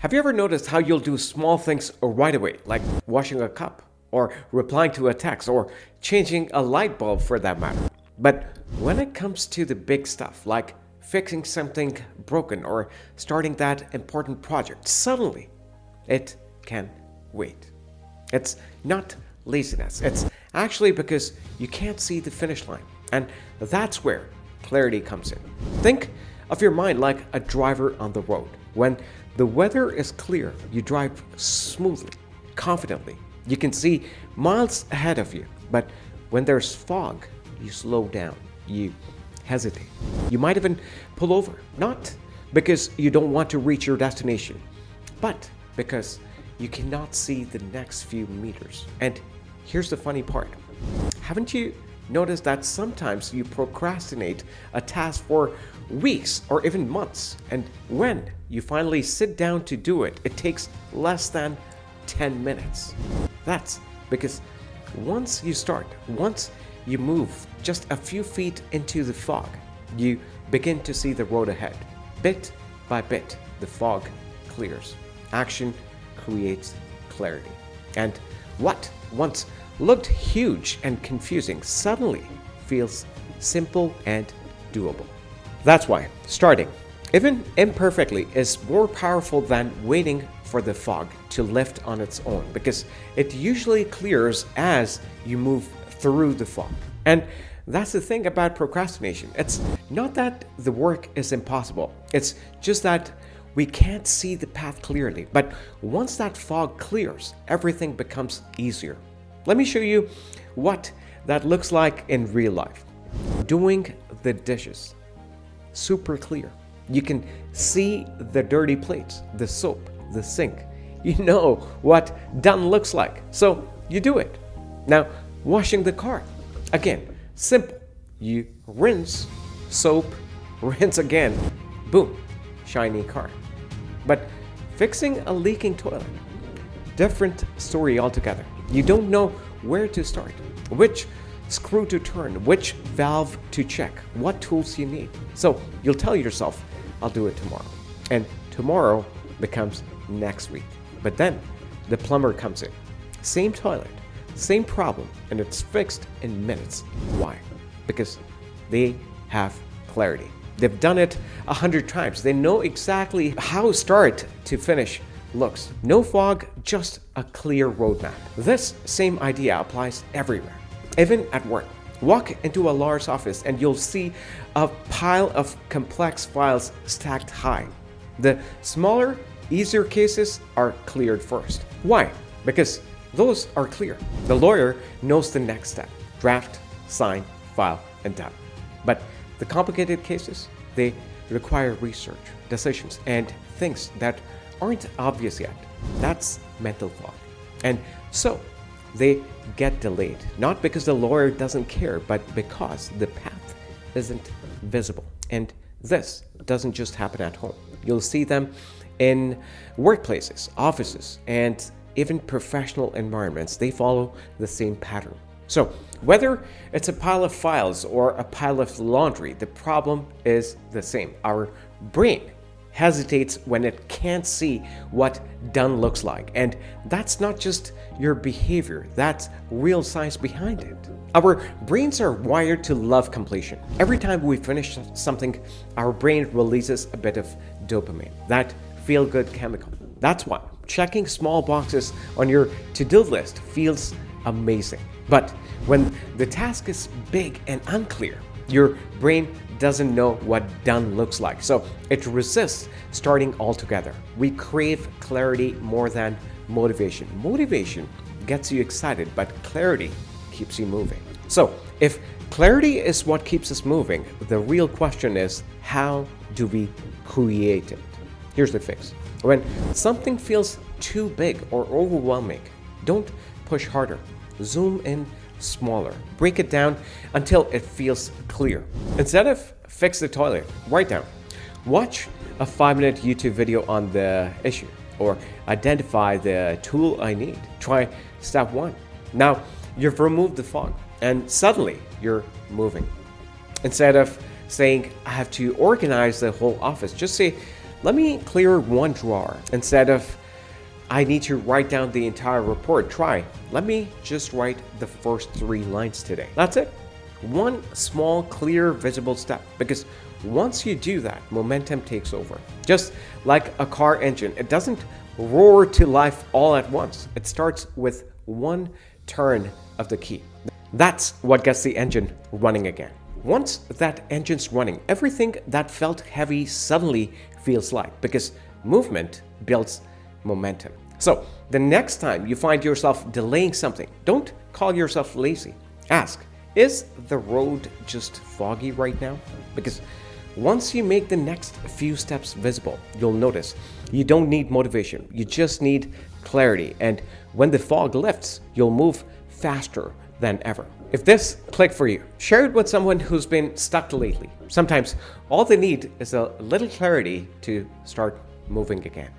Have you ever noticed how you'll do small things right away, like washing a cup, or replying to a text, or changing a light bulb for that matter? But when it comes to the big stuff, like fixing something broken or starting that important project, suddenly it can wait. It's not laziness, it's actually because you can't see the finish line. And that's where clarity comes in. Think of your mind like a driver on the road. When the weather is clear, you drive smoothly, confidently. You can see miles ahead of you. But when there's fog, you slow down, you hesitate. You might even pull over, not because you don't want to reach your destination, but because you cannot see the next few meters. And here's the funny part. Haven't you noticed that sometimes you procrastinate a task for weeks or even months, and when you finally sit down to do it, it takes less than 10 minutes? That's because once you move just a few feet into the fog, you begin to see the road ahead. Bit by bit, the fog clears. Action creates clarity. And what once looked huge and confusing suddenly feels simple and doable. That's why starting, even imperfectly, is more powerful than waiting for the fog to lift on its own, because it usually clears as you move through the fog. And that's the thing about procrastination. It's not that the work is impossible. It's just that we can't see the path clearly. But once that fog clears, everything becomes easier. Let me show you what that looks like in real life. Doing the dishes. Super clear. You can see the dirty plates, the soap, the sink. You know what done looks like, so you do it. Now, washing the car. Again, simple. You rinse, soap, rinse again, boom, shiny car. But fixing a leaking toilet, different story altogether. You don't know where to start, which screw to turn, which valve to check, what tools you need. So you'll tell yourself, I'll do it tomorrow. And tomorrow becomes next week. But then the plumber comes in. Same toilet, same problem, and it's fixed in minutes. Why? Because they have clarity. They've done it 100 times. They know exactly how start to finish looks. No fog, just a clear roadmap. This same idea applies everywhere, even at work. Walk into a large office and you'll see a pile of complex files stacked high. The smaller, easier cases are cleared first. Why? Because those are clear. The lawyer knows the next step: draft, sign, file, and done. But the complicated cases, they require research, decisions, and things that aren't obvious yet. That's mental fog. And so they get delayed, not because the lawyer doesn't care, but because the path isn't visible. And this doesn't just happen at home. You'll see them in workplaces, offices, and even professional environments. They follow the same pattern. So whether it's a pile of files or a pile of laundry, the problem is the same. Our brain hesitates when it can't see what done looks like. And that's not just your behavior, that's real science behind it. Our brains are wired to love completion. Every time we finish something, our brain releases a bit of dopamine, that feel-good chemical. That's why checking small boxes on your to-do list feels amazing. But when the task is big and unclear, your brain doesn't know what done looks like, so it resists starting altogether. We crave clarity more than motivation. Motivation gets you excited, but clarity keeps you moving. So if clarity is what keeps us moving, the real question is, how do we create it? Here's the fix. When something feels too big or overwhelming, don't push harder. Zoom in smaller. Break it down until it feels clear. Instead of fix the toilet, write down. Watch a 5-minute YouTube video on the issue, or identify the tool I need. Try step 1. Now you've removed the fog, and suddenly you're moving. Instead of saying, I have to organize the whole office, just say, let me clear one drawer. Instead of, I need to write down the entire report, try, let me just write the first 3 lines today. That's it. One small, clear, visible step. Because once you do that, momentum takes over. Just like a car engine, it doesn't roar to life all at once. It starts with one turn of the key. That's what gets the engine running again. Once that engine's running, everything that felt heavy suddenly feels light because movement builds momentum. So the next time you find yourself delaying something, don't call yourself lazy. Ask, is the road just foggy right now? Because once you make the next few steps visible, you'll notice you don't need motivation. You just need clarity. And when the fog lifts, you'll move faster than ever. If this clicked for you, share it with someone who's been stuck lately. Sometimes all they need is a little clarity to start moving again.